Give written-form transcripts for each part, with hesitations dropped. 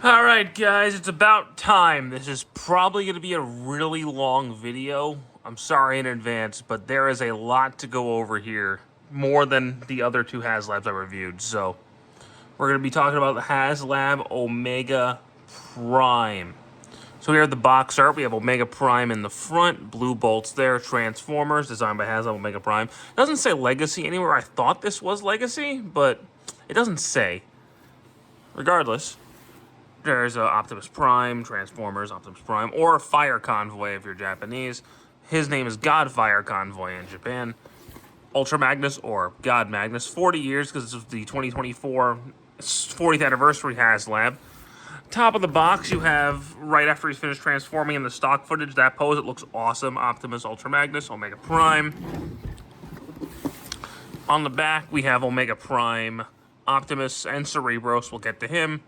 Alright guys, it's about time. This is probably going to be a really long video. I'm sorry in advance, but there is a lot to go over here. More than the other two Haslabs I reviewed. So, we're going to be talking about the Haslab Omega Prime. So here at the box art, we have Omega Prime in the front, blue bolts there, Transformers, designed by Haslab Omega Prime. It doesn't say Legacy anywhere. I thought this was Legacy, but it doesn't say. Regardless, there's Optimus Prime, Transformers, Optimus Prime, or Fire Convoy if you're Japanese. His name is God Fire Convoy in Japan. Ultra Magnus or God Magnus, 40 years because it's the 2024 40th anniversary Haslab. Top of the box, you have, right after he's finished transforming in the stock footage, that pose, it looks awesome. Optimus, Ultra Magnus, Omega Prime. On the back, we have Omega Prime, Optimus, and Cerebros. We'll get to him.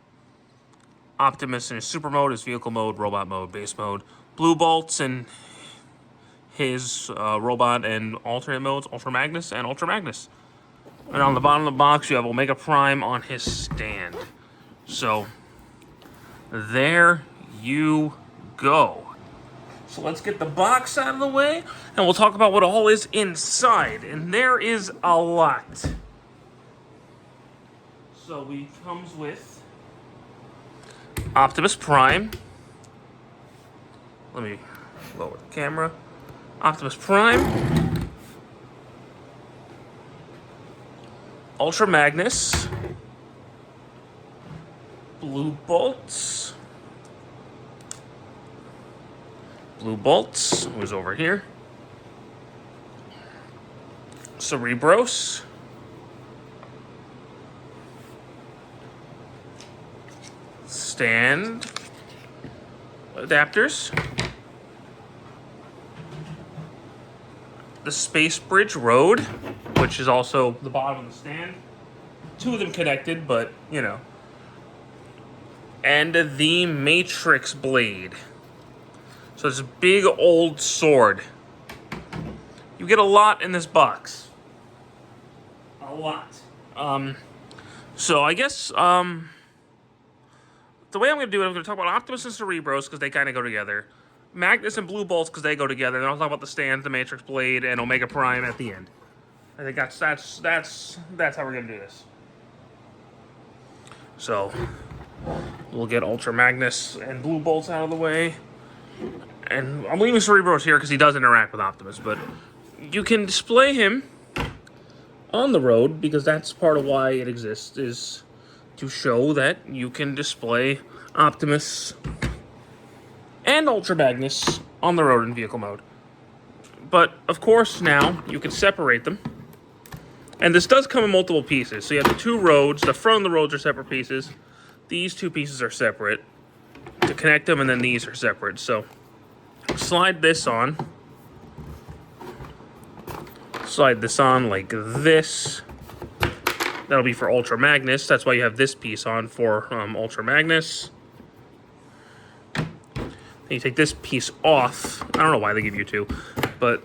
Optimus in his super mode, his vehicle mode, robot mode, base mode. Blue Bolts in his robot and alternate modes, Ultra Magnus and Ultra Magnus. And on the bottom of the box, you have Omega Prime on his stand. So, there you go. So let's get the box out of the way, and we'll talk about what all is inside. And there is a lot. So we comes with Optimus Prime. Let me lower the camera. Optimus Prime. Ultra Magnus. Blue Bolts. Blue Bolts, who's over here. Cerebros. Stand adapters. The Space Bridge Road, which is also the bottom of the stand. Two of them connected, but, you know. And the Matrix Blade. So it's a big old sword. You get a lot in this box. A lot. So I guess, the way I'm going to do it, I'm going to talk about Optimus and Cerebros, because they kind of go together. Magnus and Blue Bolts, because they go together. Then I'll talk about the stand, the Matrix Blade, and Omega Prime at the end. I think that's how we're going to do this. So, we'll get Ultra Magnus and Blue Bolts out of the way. And I'm leaving Cerebros here because he does interact with Optimus, but you can display him on the road, because that's part of why it exists, is to show that you can display Optimus and Ultra Magnus on the road in vehicle mode. But, of course, now you can separate them. And this does come in multiple pieces. So you have the two roads. The front of the roads are separate pieces. These two pieces are separate to connect them, and then these are separate. So slide this on. Slide this on like this. That'll be for Ultra Magnus. That's why you have this piece on for Ultra Magnus. Then you take this piece off. I don't know why they give you two, but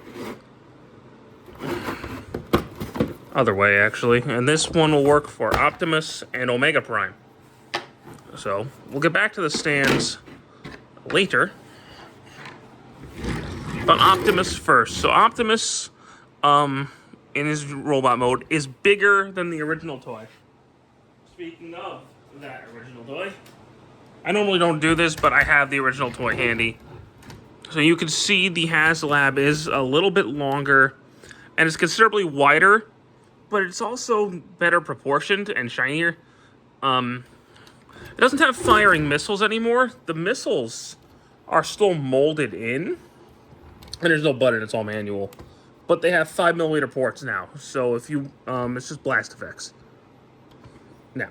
other way, actually. And this one will work for Optimus and Omega Prime. So, we'll get back to the stands later. But Optimus first. So, Optimus, in his robot mode, is bigger than the original toy. Speaking of that original toy, I normally don't do this, but I have the original toy handy. So you can see the Haslab is a little bit longer, and it's considerably wider, but it's also better proportioned and shinier. It doesn't have firing missiles anymore. The missiles are still molded in, and there's no button, it's all manual. But they have 5mm ports now, so if you, it's just blast effects. Now,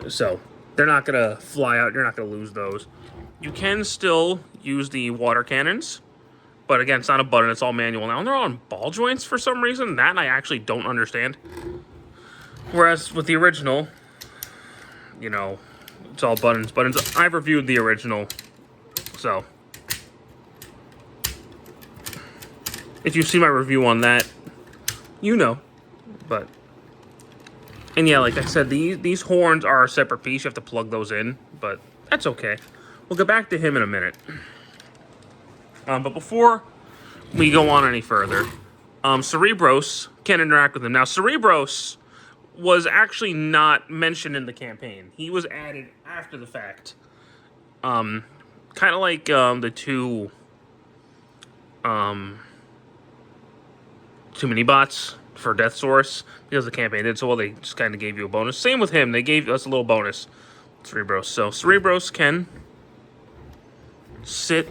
so they're not gonna fly out, you're not gonna lose those. You can still use the water cannons, but again, it's not a button, it's all manual now. And they're all on ball joints for some reason. That I actually don't understand. Whereas with the original, you know, it's all buttons. I've reviewed the original, so if you see my review on that, you know. But, and yeah, like I said, these horns are a separate piece. You have to plug those in, but that's okay. We'll get back to him in a minute. But before we go on any further, Cerebros can interact with him. Now, Cerebros was actually not mentioned in the campaign. He was added after the fact. Kind of like the two mini bots for Death Source, because the campaign did so well, they just kind of gave you a bonus. Same with him, they gave us a little bonus, Cerebros. So Cerebros can sit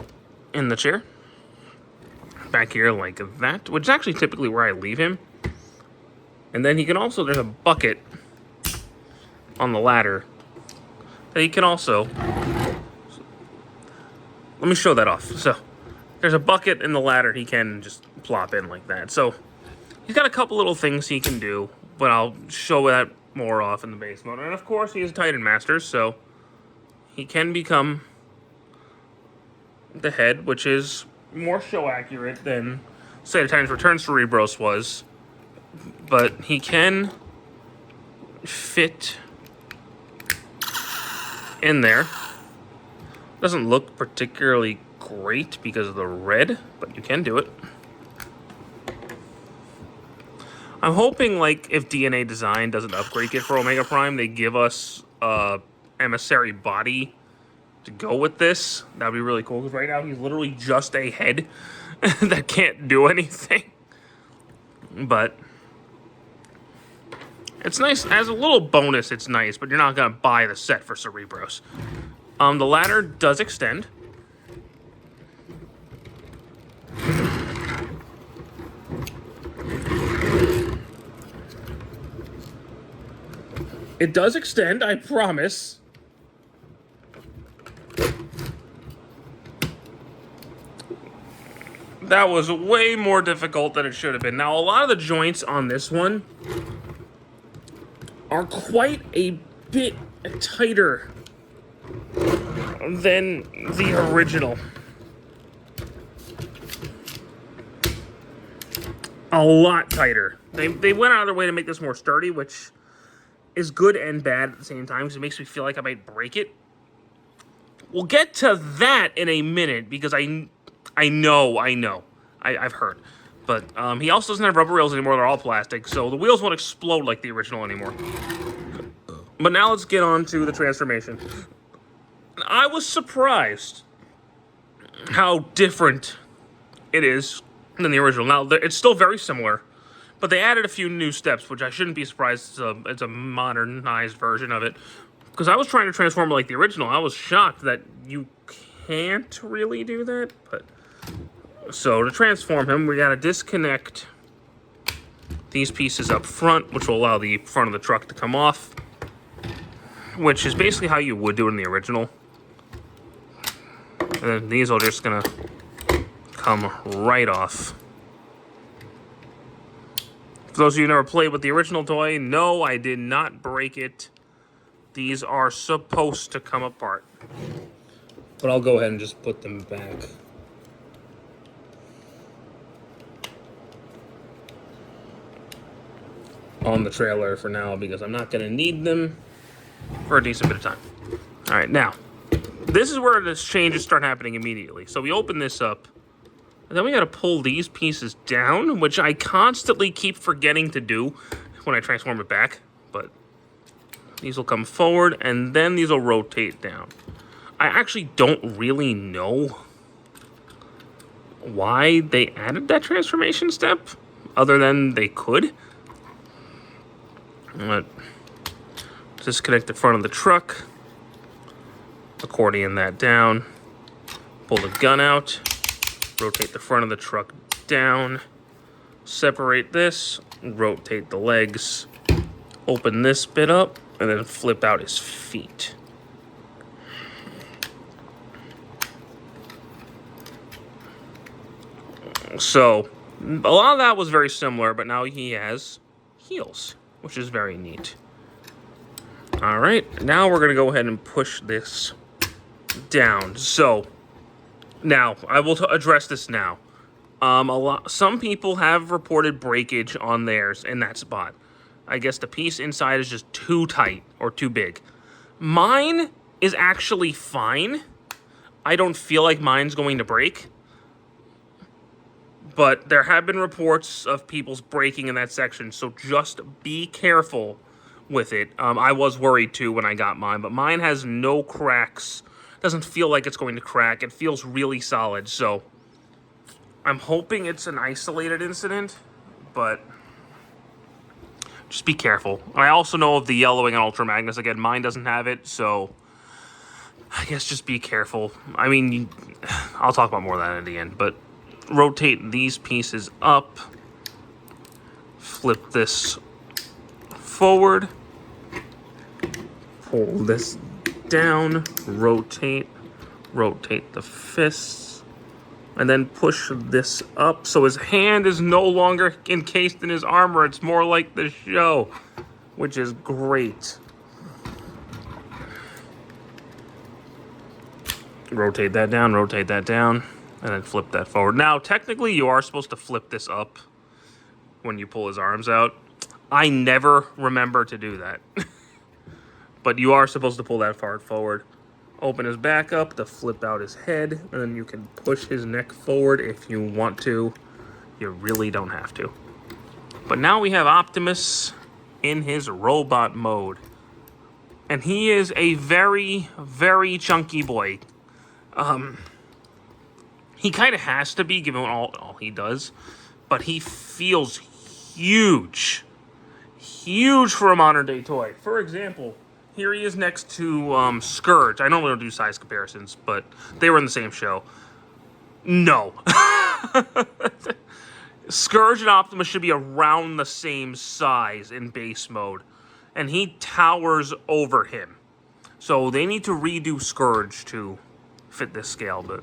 in the chair back here like that, which is actually typically where I leave him. And then he can also, there's a bucket on the ladder that he can also, let me show that off. So there's a bucket in the ladder he can just plop in like that. So he's got a couple little things he can do, but I'll show that more off in the base mode. And of course, he is Titan Master, so he can become the head, which is more show accurate than, say, the Titan's Return Cerebros was. But he can fit in there. Doesn't look particularly great because of the red, but you can do it. I'm hoping, like, if DNA Design doesn't upgrade Kit for Omega Prime, they give us emissary body to go with this. That'd be really cool, because right now he's literally just a head that can't do anything. But it's nice. As a little bonus, it's nice, but you're not going to buy the set for Cerebros. The ladder does extend. It does extend, I promise. That was way more difficult than it should have been. Now, a lot of the joints on this one are quite a bit tighter than the original. A lot tighter. They went out of their way to make this more sturdy, which is good and bad at the same time, because it makes me feel like I might break it. We'll get to that in a minute, because I know. I've heard. But he also doesn't have rubber rails anymore. They're all plastic, so the wheels won't explode like the original anymore. But now let's get on to the transformation. I was surprised how different it is than the original. Now, it's still very similar, but they added a few new steps, which I shouldn't be surprised. It's a modernized version of it. Because I was trying to transform it like the original. I was shocked that you can't really do that. But so to transform him, we got to disconnect these pieces up front, which will allow the front of the truck to come off, which is basically how you would do it in the original. And then these are just going to come right off. For those of you who never played with the original toy, no, I did not break it. These are supposed to come apart. But I'll go ahead and just put them back. On the trailer for now, because I'm not going to need them for a decent bit of time. All right, now, this is where the changes start happening immediately. So we open this up, and then we got to pull these pieces down, which I constantly keep forgetting to do when I transform it back. But these will come forward, and then these will rotate down. I actually don't really know why they added that transformation step, other than they could. But disconnect the front of the truck, accordion that down, pull the gun out, rotate the front of the truck down, separate this, rotate the legs, open this bit up, and then flip out his feet. So, a lot of that was very similar, but now he has heels, which is very neat. All right, now we're going to go ahead and push this down. So, now, I will address this now. Some people have reported breakage on theirs in that spot. I guess the piece inside is just too tight or too big. Mine is actually fine. I don't feel like mine's going to break. But there have been reports of people's breaking in that section, so just be careful with it. I was worried too when I got mine, but mine has no cracks. Doesn't feel like it's going to crack. It feels really solid, so I'm hoping it's an isolated incident, but just be careful. I also know of the yellowing on Ultra Magnus. Again, mine doesn't have it, so I guess just be careful. I mean, I'll talk about more of that at the end, but rotate these pieces up. Flip this forward. Pull this down. Rotate the fists. And then push this up so his hand is no longer encased in his armor. It's more like the show, which is great. Rotate that down, and then flip that forward. Now, technically, you are supposed to flip this up when you pull his arms out. I never remember to do that. But you are supposed to pull that far forward. Open his back up to flip out his head, and then you can push his neck forward if you want to. You really don't have to. But now we have Optimus in his robot mode. And he is a very, very chunky boy. He kind of has to be, given all he does. But he feels huge. Huge for a modern-day toy. For example, here he is next to Scourge. I normally don't do size comparisons, but they were in the same show. No. Scourge and Optimus should be around the same size in base mode. And he towers over him. So they need to redo Scourge to fit this scale. But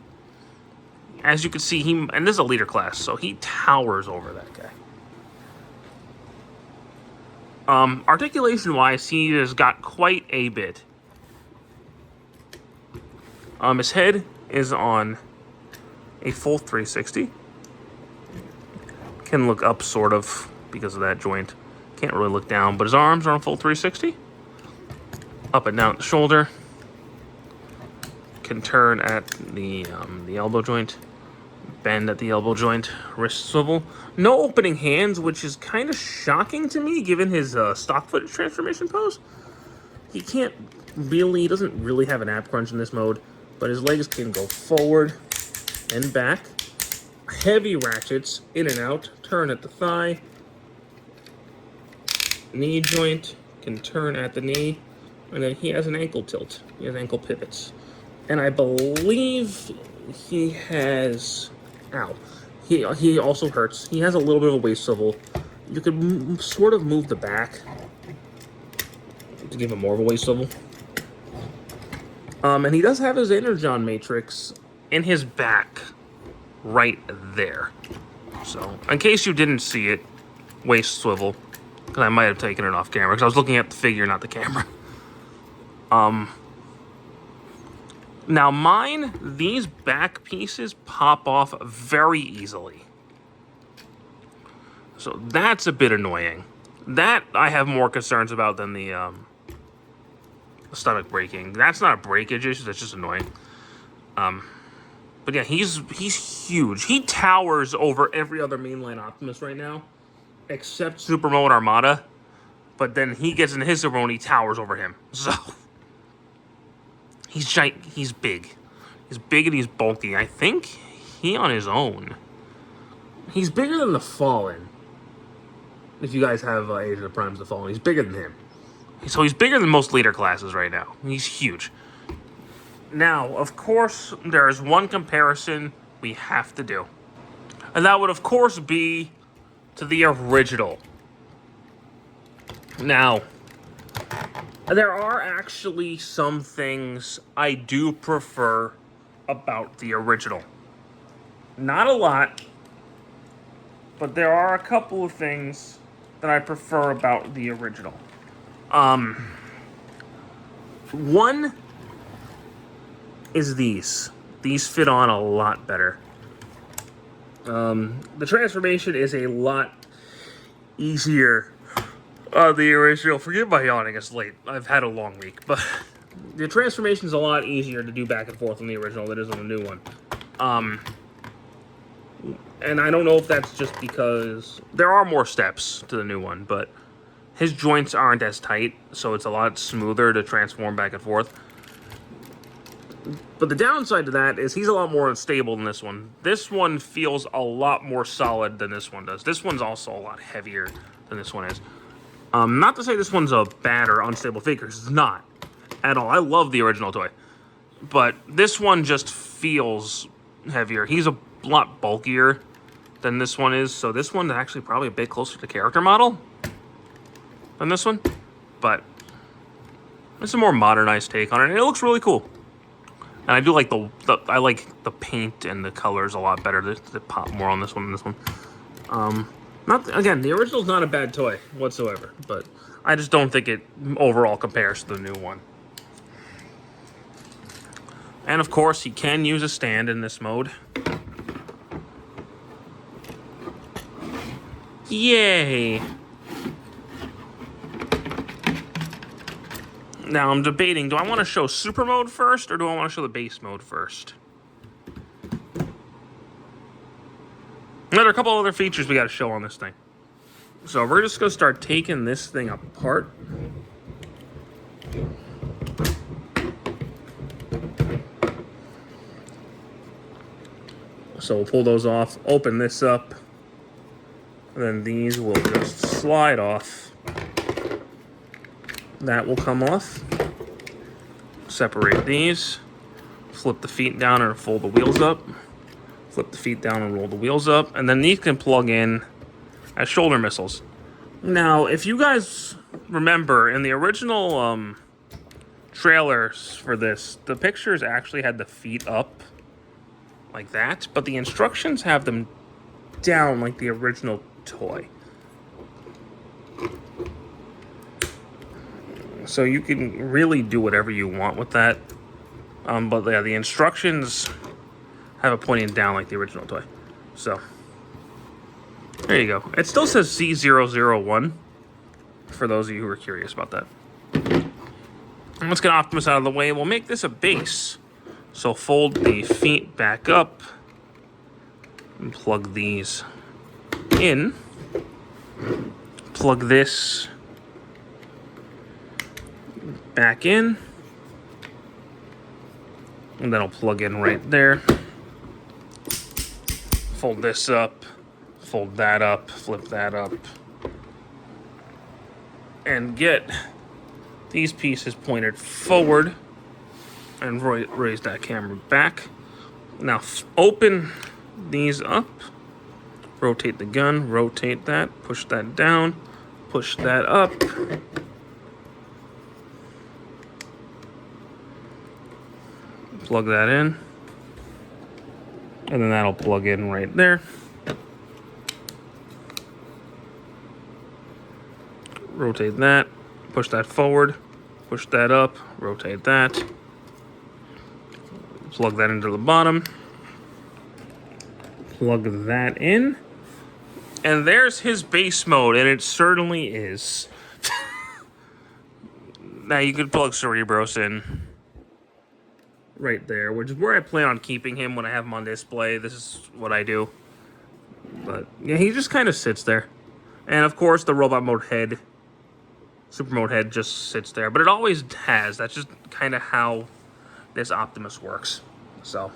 as you can see, and this is a leader class, so he towers over that guy. Articulation-wise, he has got quite a bit. His head is on a full 360. Can look up, sort of, because of that joint. Can't really look down, but his arms are on full 360. Up and down the shoulder. Can turn at the elbow joint. Bend at the elbow joint, wrist swivel. No opening hands, which is kind of shocking to me, given his stock footage transformation pose. He doesn't really have an ab crunch in this mode, but his legs can go forward and back. Heavy ratchets, in and out, turn at the thigh. Knee joint, can turn at the knee. And then he has an ankle tilt. He has ankle pivots. And I believe he has... Ow. He also hurts. He has a little bit of a waist swivel. You could sort of move the back to give him more of a waist swivel. And he does have his Energon Matrix in his back right there. So, in case you didn't see it, waist swivel. Because I might have taken it off camera. Because I was looking at the figure, not the camera. Now mine, these back pieces pop off very easily. So that's a bit annoying. That I have more concerns about than the stomach breaking. That's not a breakage issue, that's just annoying. But yeah, he's huge. He towers over every other mainline Optimus right now, except Super Mode Armada. But then he gets into his Super Mode and he towers over him. So... He's big. He's big and he's bulky. I think he on his own. He's bigger than the Fallen. If you guys have Age of the Primes, the Fallen, he's bigger than him. So he's bigger than most leader classes right now. He's huge. Now, of course, there is one comparison we have to do. And that would, of course, be to the original. Now... there are actually some things I do prefer about the original. Not a lot, but there are a couple of things that I prefer about the original. One is these. These fit on a lot better. The transformation is a lot easier the original. Forgive my yawning, it's late. I've had a long week, but the transformation is a lot easier to do back and forth on the original than it is on the new one. And I don't know if that's just because there are more steps to the new one, but his joints aren't as tight, so it's a lot smoother to transform back and forth. But the downside to that is he's a lot more unstable than this one. This one feels a lot more solid than this one does. This one's also a lot heavier than this one is. Not to say this one's a bad or unstable figure, because it's not at all. I love the original toy. But this one just feels heavier. He's a lot bulkier than this one is, so this one is actually probably a bit closer to character model than this one. But it's a more modernized take on it, and it looks really cool. And I do like I like the paint and the colors a lot better. They pop more on this one than this one. Again, the original's not a bad toy whatsoever, but I just don't think it overall compares to the new one. And of course, he can use a stand in this mode. Yay! Now I'm debating, do I want to show super mode first, or do I want to show the base mode first? There are a couple other features we got to show on this thing. So we're just going to start taking this thing apart. So we'll pull those off, open this up, and then these will just slide off. That will come off. Separate these. Flip the feet down and fold the wheels up. Flip the feet down and roll the wheels up. And then these can plug in as shoulder missiles. Now, if you guys remember, in the original trailers for this, the pictures actually had the feet up like that, but the instructions have them down like the original toy. So you can really do whatever you want with that. But yeah, the instructions have it pointing down like the original toy. So there you go. It still says C001 for those of you who are curious about that. And let's get Optimus out of the way. We'll make this a base. So fold the feet back up and plug these in. Plug this back in, and then I'll plug in right there. Fold this up, fold that up, flip that up, and get these pieces pointed forward, and raise that camera back. Now open these up, rotate the gun, rotate that, push that down, push that up. Plug that in, and then that'll plug in right there. Rotate that, push that forward, push that up, rotate that, plug that into the bottom, plug that in, and there's his base mode, and it certainly is. Now you could plug Cerebros in right there, which is where I plan on keeping him when I have him on display. This is what I do. But yeah, he just kind of sits there. And of course, the robot mode head, super mode head, just sits there. But it always has. That's just kind of how this Optimus works. So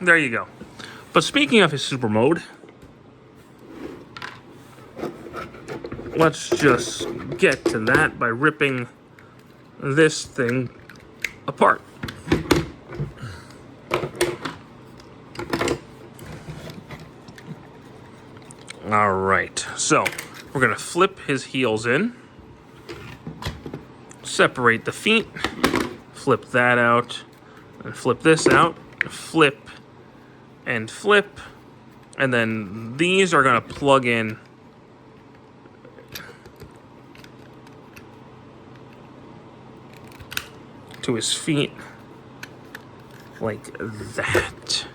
there you go. But speaking of his super mode, let's just get to that by ripping this thing apart. All right, so we're gonna flip his heels in, separate the feet, flip that out, and flip this out, flip and flip, and then these are gonna plug in to his feet like that.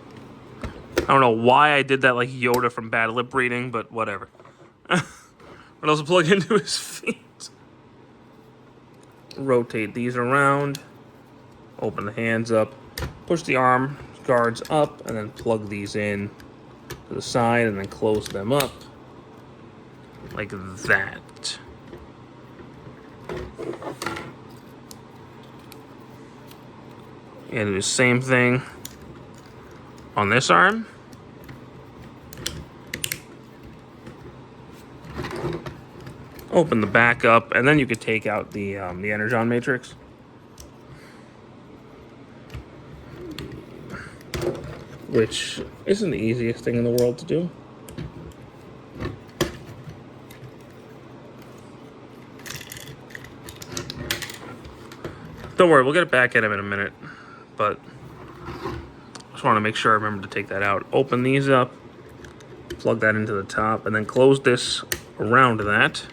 I don't know why I did that like Yoda from Bad Lip Reading, but whatever. But also plug into his feet rotate these around, open the hands up, push the arm guards up, and then plug these in to the side, and then close them up like that. And do the same thing on this arm. Open the back up, and then you could take out the Energon matrix. Which isn't the easiest thing in the world to do. Don't worry, we'll get it back at him in a minute. But I just want to make sure I remember to take that out. Open these up, plug that into the top, and then close this around that.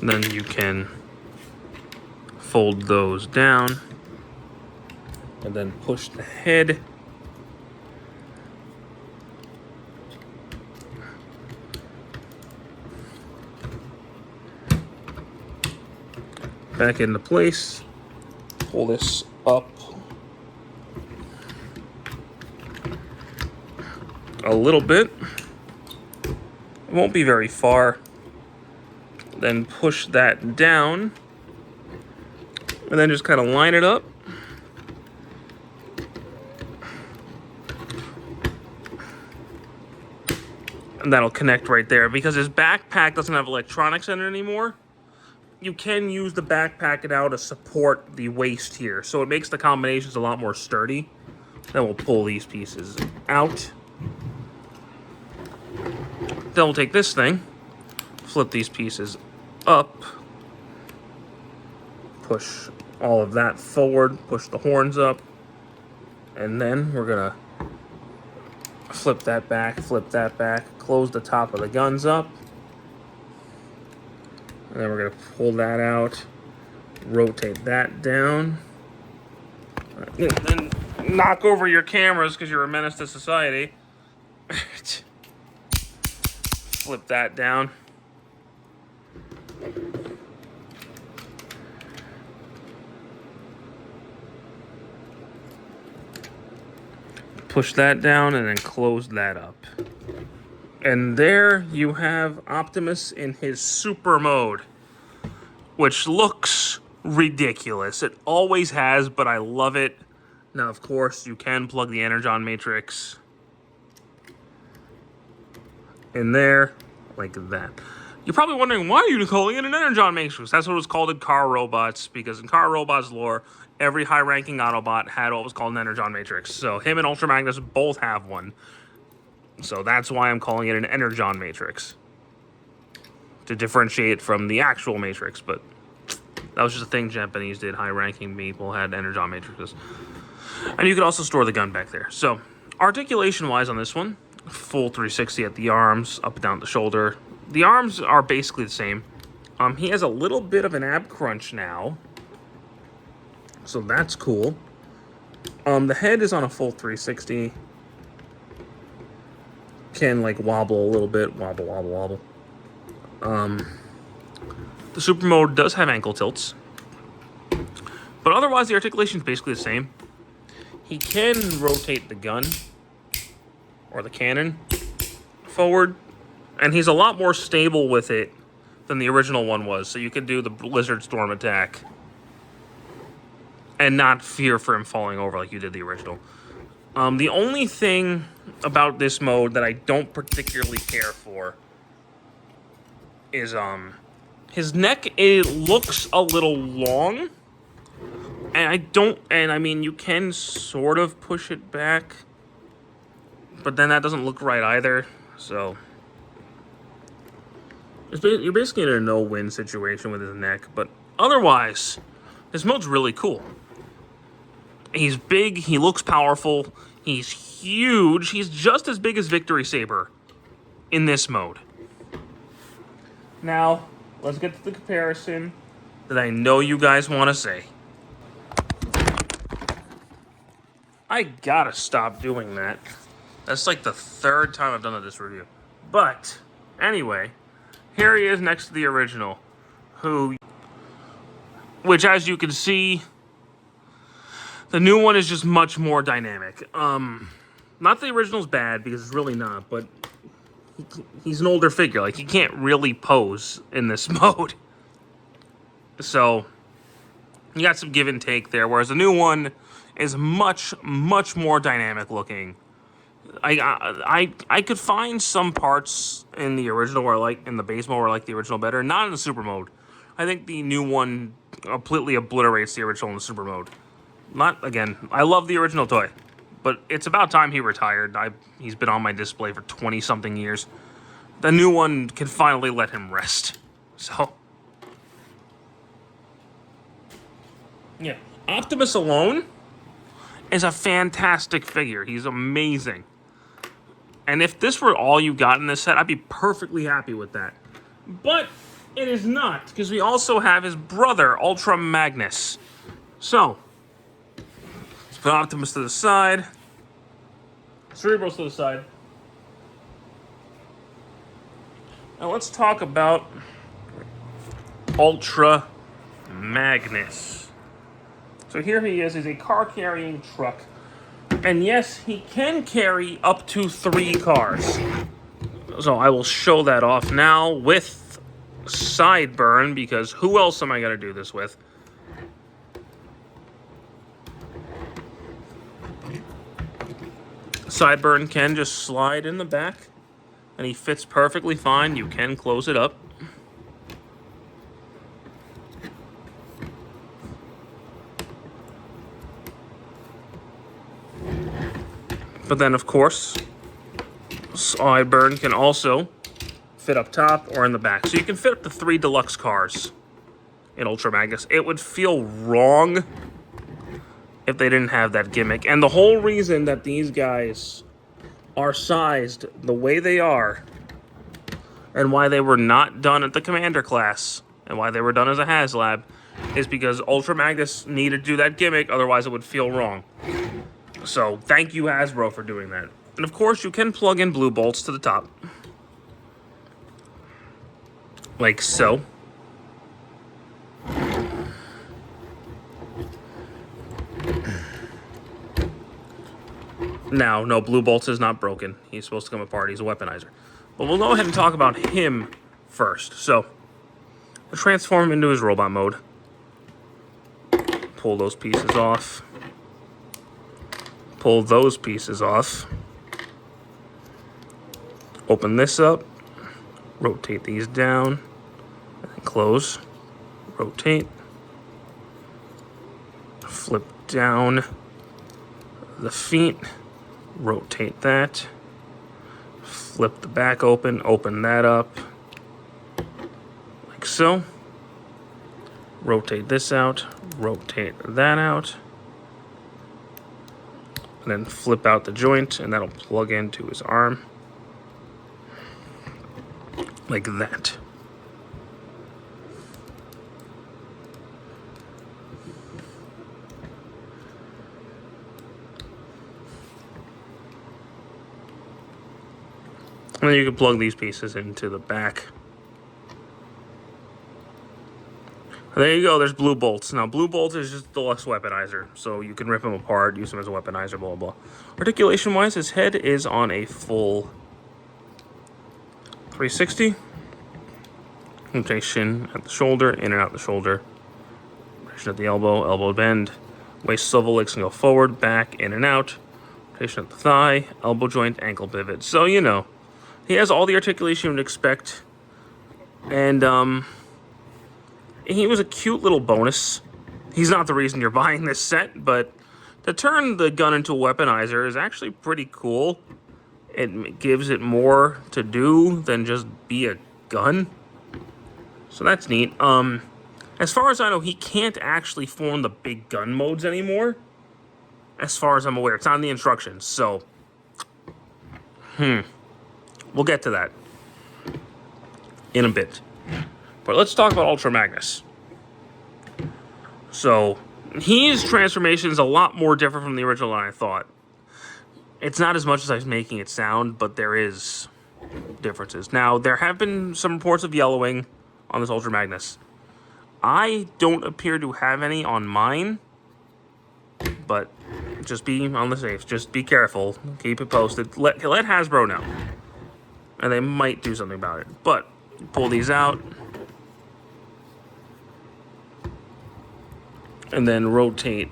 And then you can fold those down and then push the head back into place. Pull this up a little bit. It won't be very far. Then push that down, and then just kind of line it up. And that'll connect right there. Because his backpack doesn't have electronics in it anymore, you can use the backpack now to support the waist here. So it makes the combinations a lot more sturdy. Then we'll pull these pieces out. Then we'll take this thing, flip these pieces up, push all of that forward, push the horns up, and then we're gonna flip that back, close the top of the guns up, and then we're gonna pull that out, rotate that down, and then knock over your cameras because you're a menace to society. Flip that down. Push that down and then close that up. And there you have Optimus in his super mode, which looks ridiculous. It always has, but I love it. Now, of course, you can plug the Energon matrix in there, like that. You're probably wondering, why are you calling it an Energon matrix? That's what it was called in Car Robots, because in Car Robots lore, every high-ranking Autobot had what was called an Energon matrix. So him and Ultra Magnus both have one. So that's why I'm calling it an Energon matrix, to differentiate from the actual matrix. But that was just a thing Japanese did. High-ranking people had Energon matrices. And you could also store the gun back there. So articulation-wise on this one, full 360 at the arms, up and down the shoulder. The arms are basically the same. He has a little bit of an ab crunch now, so that's cool. The head is on a full 360. Can like wobble a little bit, wobble. The super mode does have ankle tilts, but otherwise the articulation is basically the same. He can rotate the gun or the cannon forward, and he's a lot more stable with it than the original one was. So you could do the Blizzard Storm attack and not fear for him falling over like you did the original. The only thing about this mode that I don't particularly care for is his neck. It looks a little long, and I mean you can sort of push it back, but then that doesn't look right either. So you're basically in a no-win situation with his neck. But otherwise, this mode's really cool. He's big, he looks powerful, he's huge. He's just as big as Victory Saber in this mode. Now, let's get to the comparison that I know you guys want to say. I gotta stop doing that. That's like the third time I've done this review. But, anyway, here he is next to the original, which as you can see, the new one is just much more dynamic. Not the original's bad, because it's really not, but he's an older figure. Like, he can't really pose in this mode. So, you got some give and take there, whereas the new one is much, much more dynamic looking. I could find some parts in the original where I like, in the base mode where I like the original better, not in the super mode. I think the new one completely obliterates the original in the super mode. Again, I love the original toy, but it's about time he retired. He's been on my display for 20-something years. The new one can finally let him rest. So, yeah. Optimus alone is a fantastic figure. He's amazing. And if this were all you got in this set, I'd be perfectly happy with that. But it is not, because we also have his brother, Ultra Magnus. So, let's put Optimus to the side. Cerebros to the side. Now let's talk about Ultra Magnus. So here he is. He's a car-carrying truck. And yes, he can carry up to 3 cars. So I will show that off now with Sideburn, because who else am I going to do this with? Sideburn can just slide in the back, and he fits perfectly fine. You can close it up. But then, of course, Sideburn can also fit up top or in the back. So you can fit up to 3 deluxe cars in Ultra Magnus. It would feel wrong if they didn't have that gimmick. And the whole reason that these guys are sized the way they are, and why they were not done at the Commander class, and why they were done as a Haslab, is because Ultra Magnus needed to do that gimmick, otherwise it would feel wrong. So, thank you, Hasbro, for doing that. And of course, you can plug in blue bolts to the top. Like so. Now, no, blue bolts is not broken. He's supposed to come apart. He's a weaponizer. But we'll go ahead and talk about him first. So, we'll transform him into his robot mode. Pull those pieces off. Pull those pieces off. Open this up. Rotate these down. And close. Rotate. Flip down the feet. Rotate that. Flip the back open. Open that up. Like so. Rotate this out. Rotate that out. And then flip out the joint, and that'll plug into his arm. Like that. And then you can plug these pieces into the back. There you go, there's blue bolts. Now, blue bolts is just the deluxe weaponizer, so you can rip him apart, use him as a weaponizer, blah, blah, blah. Articulation-wise, his head is on a full 360. Rotation at the shoulder, in and out the shoulder. Rotation at the elbow, elbow bend. Waist swivel, legs can go forward, back, in and out. Rotation at the thigh, elbow joint, ankle pivot. So, you know, he has all the articulation you would expect. And, he was a cute little bonus. He's not the reason you're buying this set, but to turn the gun into a weaponizer is actually pretty cool. It gives it more to do than just be a gun. So that's neat. As far as I know, he can't actually form the big gun modes anymore. As far as I'm aware, it's not in the instructions, so... We'll get to that in a bit. But let's talk about Ultra Magnus. So, his transformation is a lot more different from the original than I thought. It's not as much as I'm making it sound, but there is differences. Now, there have been some reports of yellowing on this Ultra Magnus. I don't appear to have any on mine, but just be on the safe. Just be careful. Keep it posted. Let Hasbro know. And they might do something about it. But pull these out. And then rotate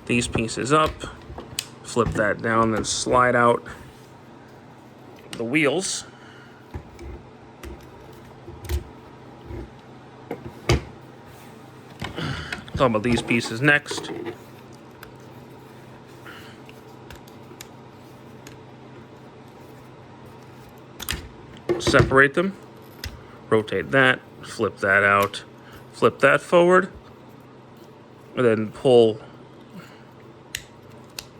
these pieces up. Flip that down, then slide out the wheels. Talk about these pieces next. Separate them. Rotate that. Flip that out. Flip that forward. And then pull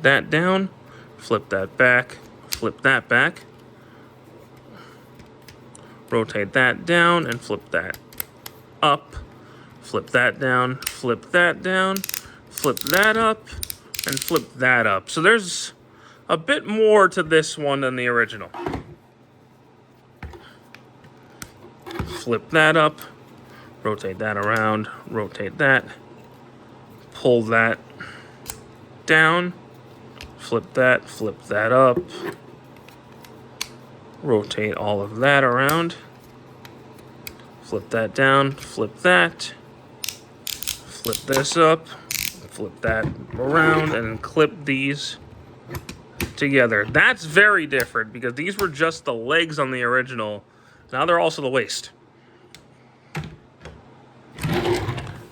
that down. Flip that back. Flip that back. Rotate that down and flip that up. Flip that down, flip that down, flip that up, and flip that up. So there's a bit more to this one than the original. Flip that up, rotate that around, rotate that, pull that down, flip that up, rotate all of that around, flip that down, flip that, flip this up, flip that around, and clip these together. That's very different because these were just the legs on the original. Now they're also the waist.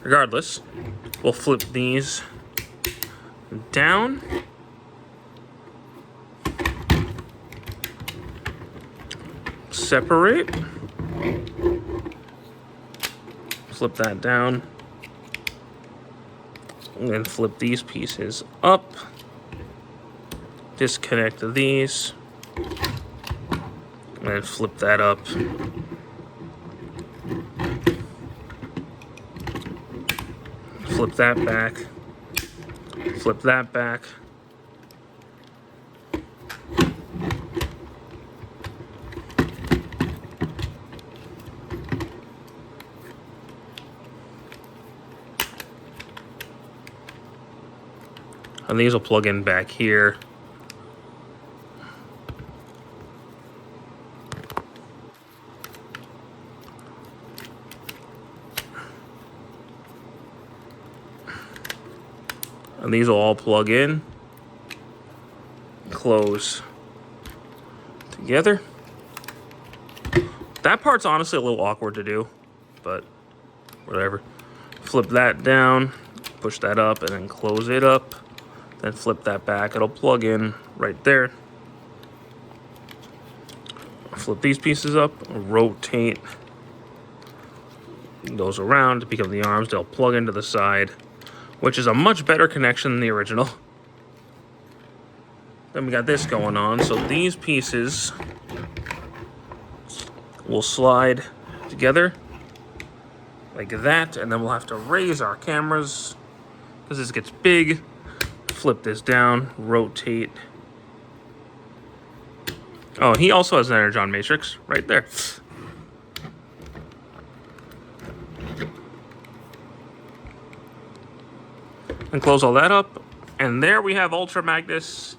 Regardless, we'll flip these down. Separate. Flip that down. And then flip these pieces up. Disconnect these. And then flip that up. Flip that back. Flip that back. And these will plug in back here. And these will all plug in, close together. That part's honestly a little awkward to do, but whatever. Flip that down, push that up, and then close it up. Then flip that back. It'll plug in right there. Flip these pieces up, rotate those around to become the arms. They'll plug into the side, which is a much better connection than the original. Then we got this going on. So these pieces will slide together like that, and then we'll have to raise our cameras because this gets big. Flip this down, rotate. Oh, he also has an Energon Matrix right there. And close all that up. And there we have Ultra Magnus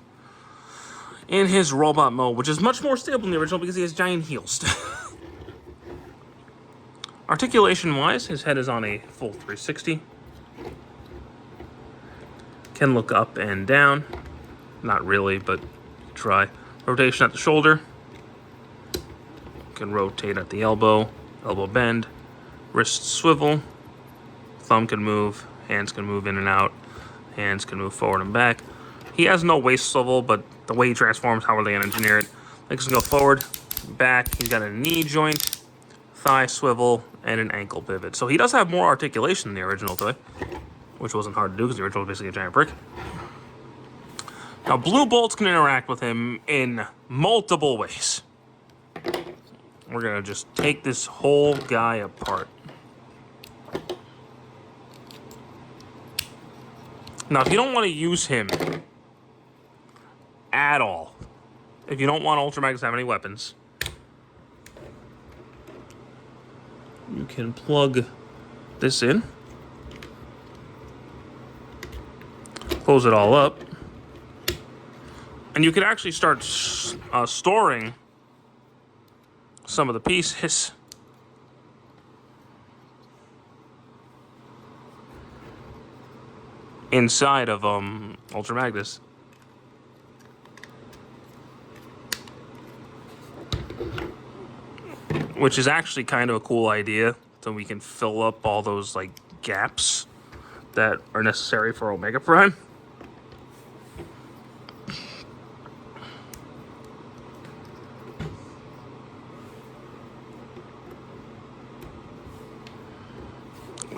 in his robot mode, which is much more stable than the original because he has giant heels. Articulation-wise, his head is on a full 360. Can look up and down. Not really, but try. Rotation at the shoulder. Can rotate at the elbow. Elbow bend. Wrist swivel. Thumb can move. Hands can move in and out. Hands can move forward and back. He has no waist swivel, but the way he transforms, how are they going to engineer it? Legs can go forward, back. He's got a knee joint, thigh swivel, and an ankle pivot. So he does have more articulation than the original toy, which wasn't hard to do because the original was basically a giant brick. Now, Blue Bolts can interact with him in multiple ways. We're going to just take this whole guy apart. Now, if you don't want to use him at all. If you don't want Ultra Magnus to have any weapons, you can plug this in, close it all up, and you can actually start storing some of the pieces inside of Ultra Magnus. Which is actually kind of a cool idea, so we can fill up all those like gaps that are necessary for Omega Prime.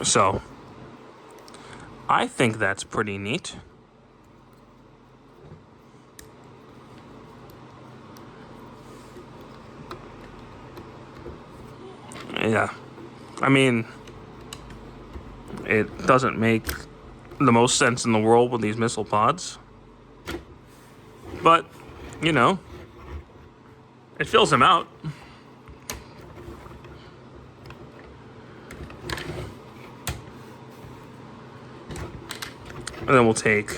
So, I think that's pretty neat. Yeah, I mean, it doesn't make the most sense in the world with these missile pods, but, you know, it fills them out. And then we'll take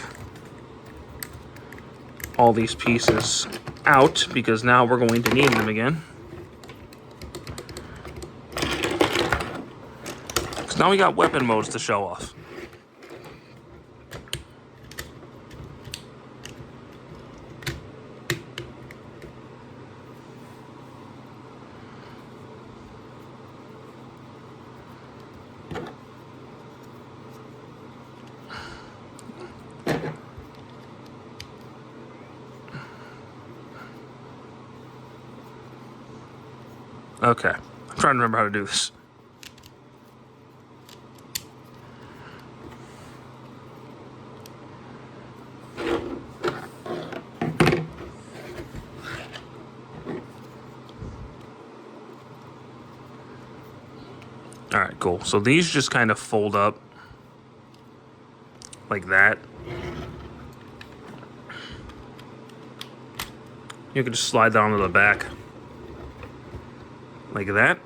all these pieces out, because now we're going to need them again. Because now we got weapon modes to show off. Okay, I'm trying to remember how to do this. All right, cool. So these just kind of fold up like that. You can just slide down to the back like that.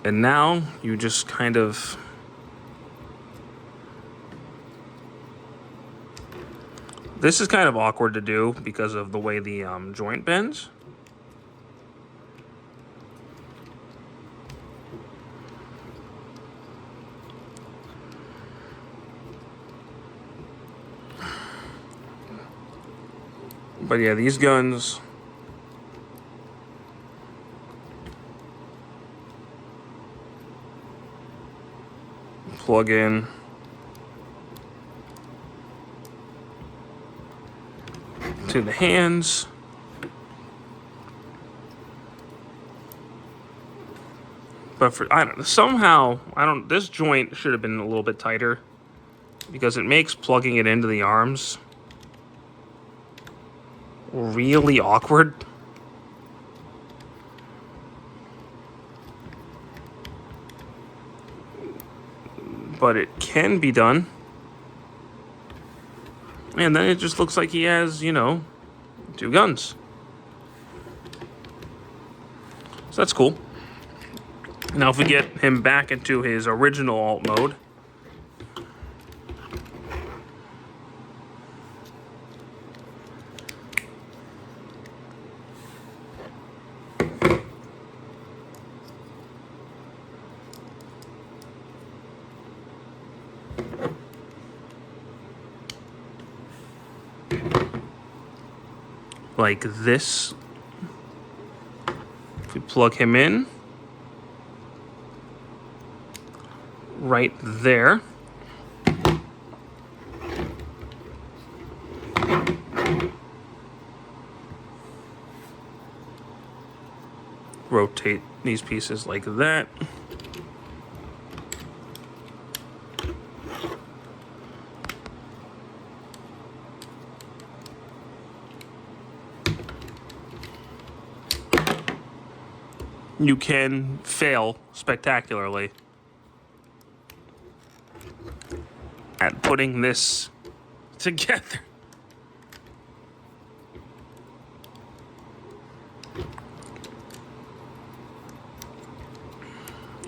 And now you just kind of this is kind of awkward to do because of the way the joint bends. But yeah, these guns plug in to the hands. But for this joint should have been a little bit tighter, because it makes plugging it into the arms really awkward. But it can be done. And then it just looks like he has, you know, 2 guns. So that's cool. Now if we get him back into his original alt mode, like this. If we plug him in right there, rotate these pieces like that. You can fail spectacularly. at putting this together.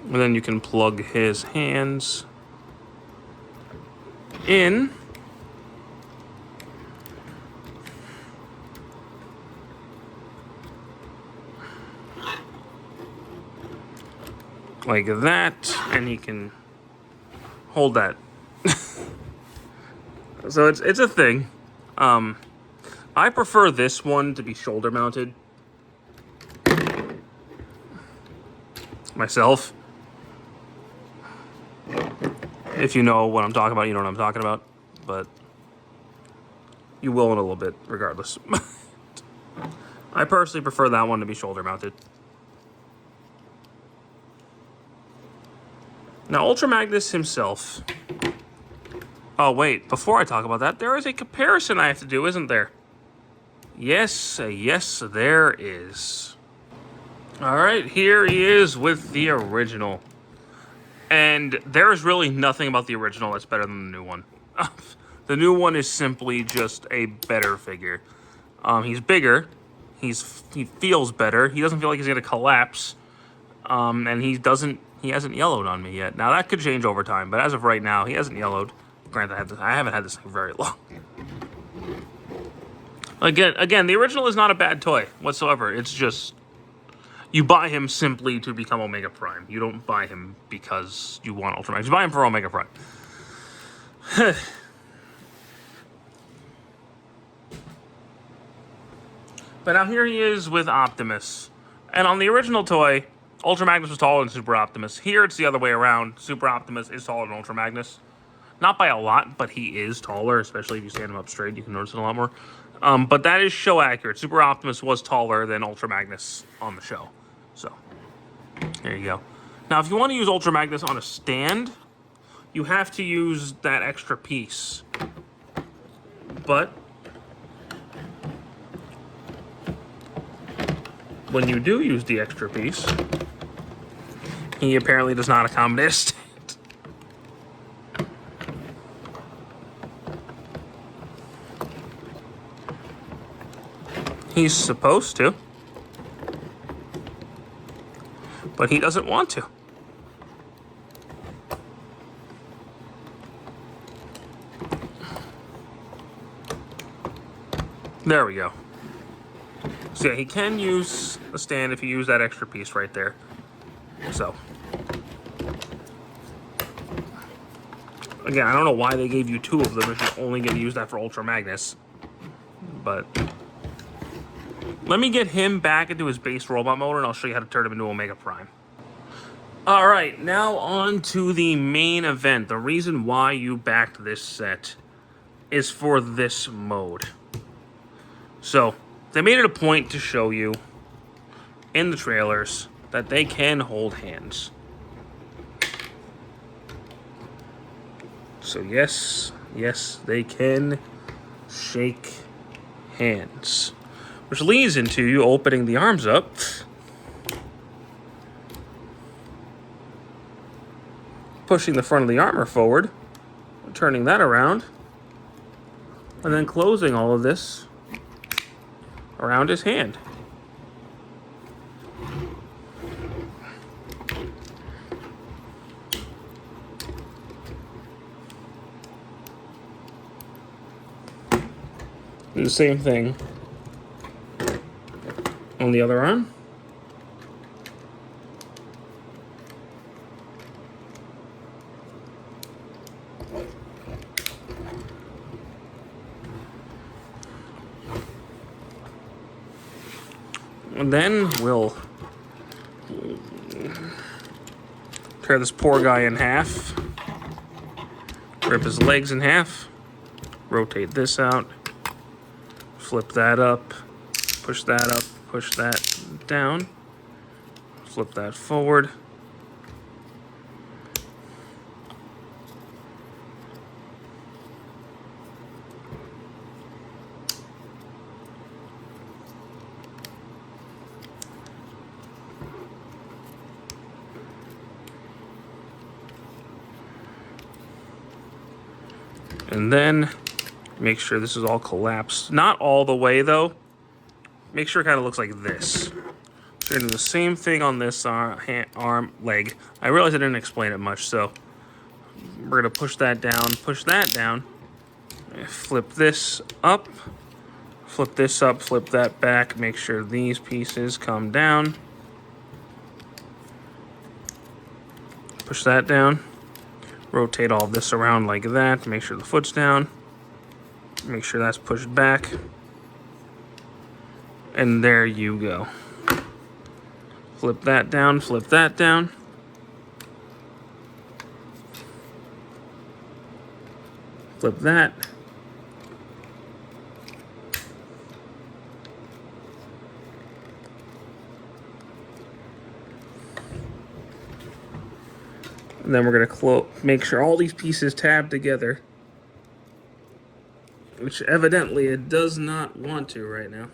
And then you can plug his hands in. Like that, and he can hold that. So it's a thing. I prefer this one to be shoulder mounted myself. If you know what I'm talking about, you know what I'm talking about. But you will in a little bit, regardless. I personally prefer that one to be shoulder mounted. Now, Ultra Magnus himself. Oh, wait. Before I talk about that, there is a comparison I have to do, isn't there? Yes, yes, there is. All right, here he is with the original. And there is really nothing about the original that's better than the new one. The new one is simply just a better figure. He's bigger. He feels better. He doesn't feel like he's going to collapse. And he hasn't yellowed on me yet. Now, that could change over time, but as of right now, he hasn't yellowed. Granted, I haven't had this thing very long. Again, the original is not a bad toy whatsoever. It's just, you buy him simply to become Omega Prime. You don't buy him because you want Ultra Magnus. You buy him for Omega Prime. But now here he is with Optimus. And on the original toy, Ultra Magnus was taller than Super Optimus. Here it's the other way around. Super Optimus is taller than Ultra Magnus. Not by a lot, but he is taller, especially if you stand him up straight. You can notice it a lot more. But that is show accurate. Super Optimus was taller than Ultra Magnus on the show. So, there you go. Now, if you want to use Ultra Magnus on a stand, you have to use that extra piece. But when you do use the extra piece, he apparently does not accommodate a stand. He's supposed to, but he doesn't want to. There we go. So yeah, he can use a stand if you use that extra piece right there. So, again, I don't know why they gave you two of them if you're only going to use that for Ultra Magnus, but let me get him back into his base robot mode, and I'll show you how to turn him into Omega Prime. Alright, now on to the main event. The reason why you backed this set is for this mode. So, they made it a point to show you in the trailers that they can hold hands. So yes, they can shake hands. Which leads into you opening the arms up, pushing the front of the armor forward, turning that around, and then closing all of this around his hand. Do the same thing on the other arm. And then we'll tear this poor guy in half, rip his legs in half, rotate this out, flip that up, push that up, push that down, flip that forward. And then make sure this is all collapsed. Not all the way, though. Make sure it kind of looks like this. So you're gonna do the same thing on this arm, leg. I realize I didn't explain it much, so we're gonna push that down, flip this up, flip this up, flip that back, make sure these pieces come down. Push that down. Rotate all this around like that, make sure the foot's down. Make sure that's pushed back. And there you go. Flip that down, flip that down. Flip that. And then we're gonna make sure all these pieces tab together. Which evidently it does not want to right now.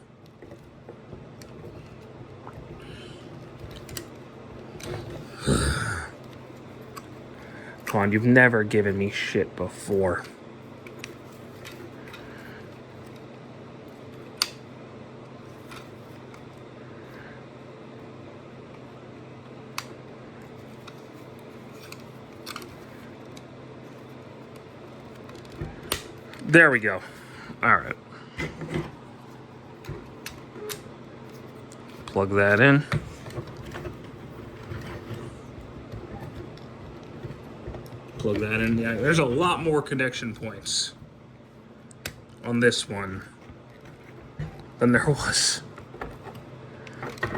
Come on, you've never given me shit before. There we go. All right. Plug that in. Plug that in. Yeah, there's a lot more connection points on this one than there was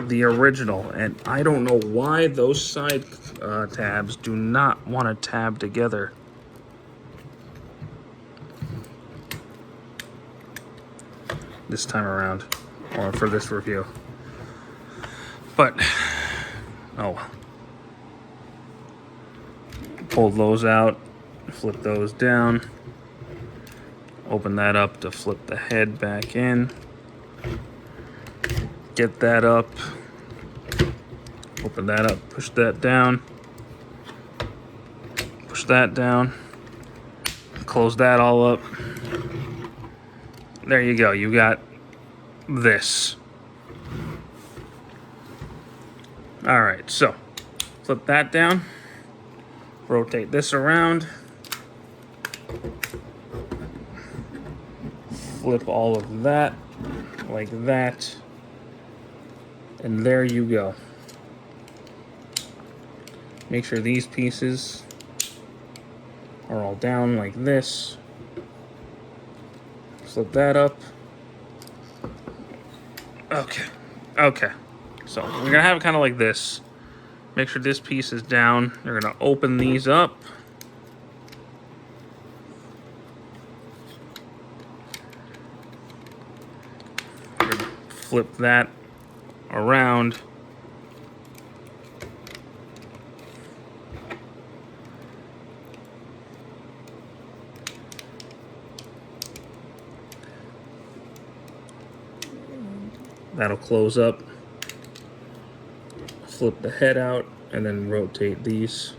the original, and I don't know why those side tabs do not want to tab together. This time around, or for this review. But, oh. Pull those out, flip those down, open that up to flip the head back in, get that up, open that up, push that down, push that down, close that all up. There you go, you got this. All right, so flip that down, rotate this around, flip all of that like that, and there you go. Make sure these pieces are all down like this. Flip that up. Okay. So we're gonna have it kind of like this. Make sure this piece is down. You're gonna open these up. You're gonna flip that around. That'll close up. Flip the head out and then rotate these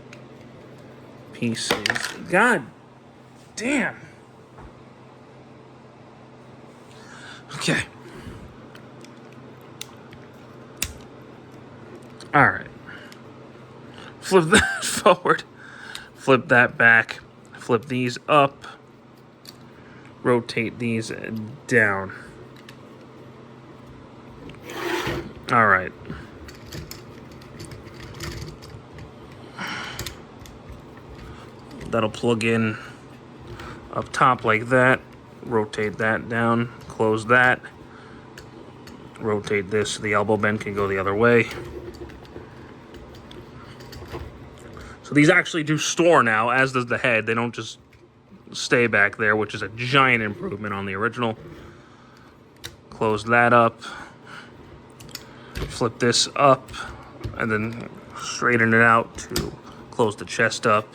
pieces. God damn. Okay. All right. Flip that forward. Flip that back. Flip these up. Rotate these down. All right. That'll plug in up top like that. Rotate that down. Close that. Rotate this. The elbow bend can go the other way. So these actually do store now, as does the head. They don't just stay back there, which is a giant improvement on the original. Close that up. Flip this up and then straighten it out to close the chest up.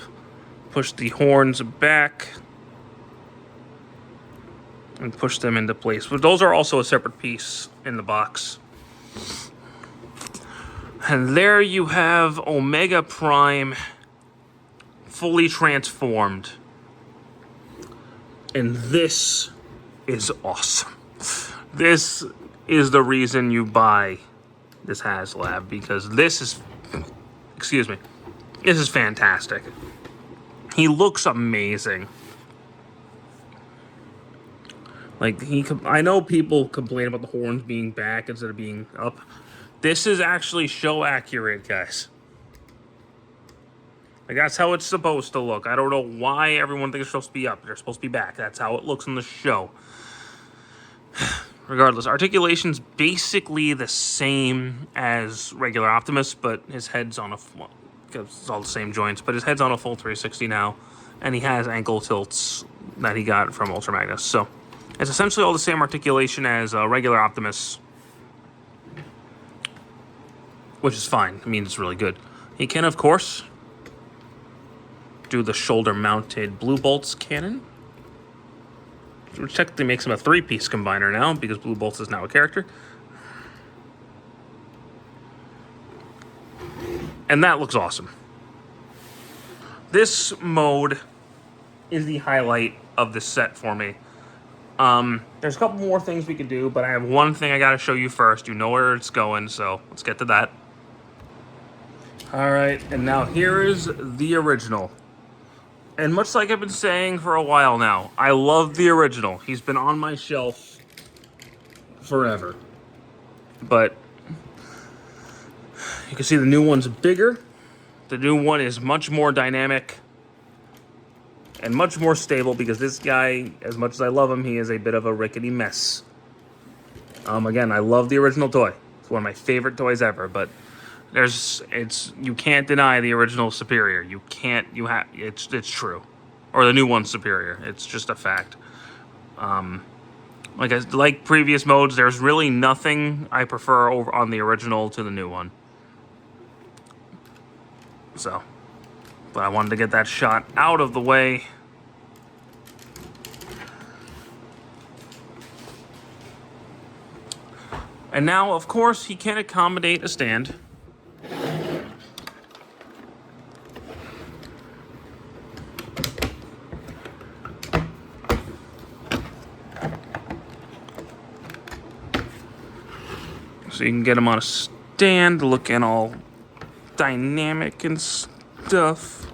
Push the horns back and push them into place. But those are also a separate piece in the box. And there you have Omega Prime fully transformed. And this is awesome. This is the reason you buy this Haslab, because this is, excuse me, this is fantastic. He looks amazing. Like, I know people complain about the horns being back instead of being up. This is actually show accurate, guys. Like, that's how it's supposed to look. I don't know why everyone thinks it's supposed to be up. They're supposed to be back. That's how it looks in the show. Regardless, articulation's basically the same as regular Optimus, but his head's on a... Well, it's all the same joints, but his head's on a full 360 now, and he has ankle tilts that he got from Ultra Magnus. So, it's essentially all the same articulation as a regular Optimus, which is fine. I mean, it's really good. He can, of course, do the shoulder-mounted Blue Bolts cannon, which technically makes him a 3-piece combiner now, because Blue Bolts is now a character. And that looks awesome. This mode is the highlight of this set for me. There's a couple more things we could do, but I have one thing I gotta show you first. You know where it's going, so let's get to that. Alright, and now here is the original. And much like I've been saying for a while now, I love the original. He's been on my shelf forever. But you can see the new one's bigger. The new one is much more dynamic and much more stable, because this guy, as much as I love him, he is a bit of a rickety mess. Again, I love the original toy. It's one of my favorite toys ever, but you can't deny the original superior. It's true. Or the new one's superior. It's just a fact. Like previous modes, there's really nothing I prefer over on the original to the new one. So, but I wanted to get that shot out of the way. And now, of course, he can accommodate a stand. So you can get him on a stand, looking all dynamic and stuff.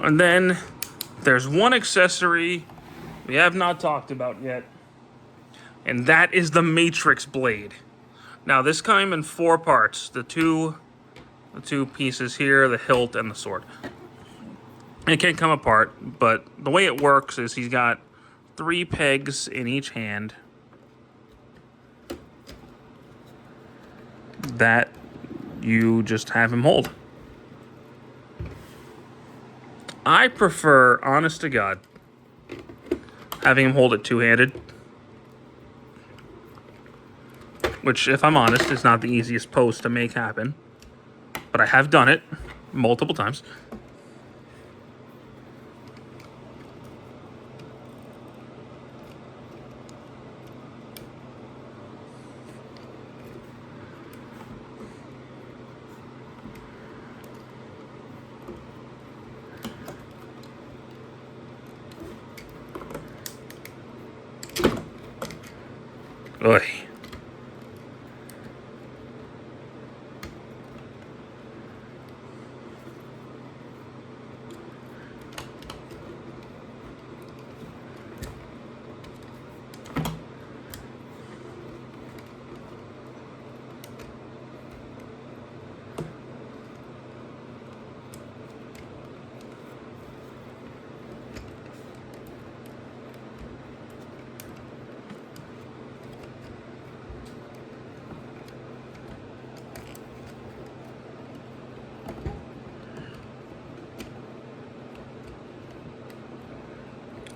And then there's one accessory we have not talked about yet, and that is the Matrix blade. Now, this came in 4 parts: the two pieces here, the hilt, and the sword. It can come apart, but the way it works is he's got 3 pegs in each hand that you just have him hold. I prefer, honest to God, having him hold it 2-handed. Which, if I'm honest, is not the easiest pose to make happen. But I have done it multiple times. Oy.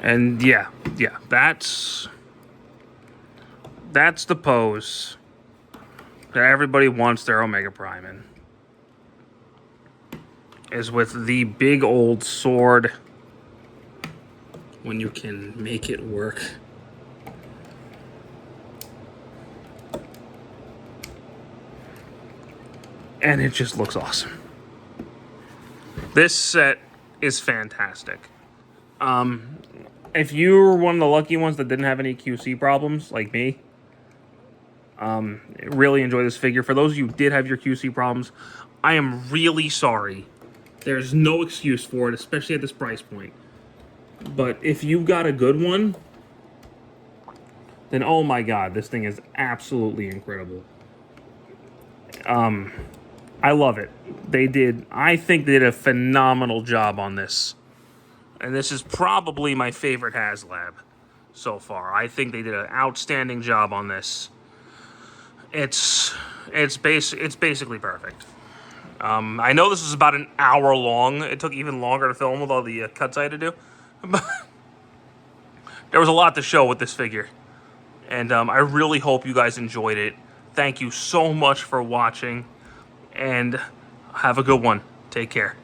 And yeah, that's the pose that everybody wants their Omega Prime in. Is with the big old sword, when you can make it work. And it just looks awesome. This set is fantastic. If you were one of the lucky ones that didn't have any QC problems, like me, really enjoy this figure. For those of you who did have your QC problems, I am really sorry. There's no excuse for it, especially at this price point. But if you got a good one, then oh my god, this thing is absolutely incredible. I love it. I think they did a phenomenal job on this. And this is probably my favorite Haslab so far. I think they did an outstanding job on this. It's basically perfect. I know this was about an hour long. It took even longer to film with all the cuts I had to do. But there was a lot to show with this figure. And I really hope you guys enjoyed it. Thank you so much for watching. And have a good one. Take care.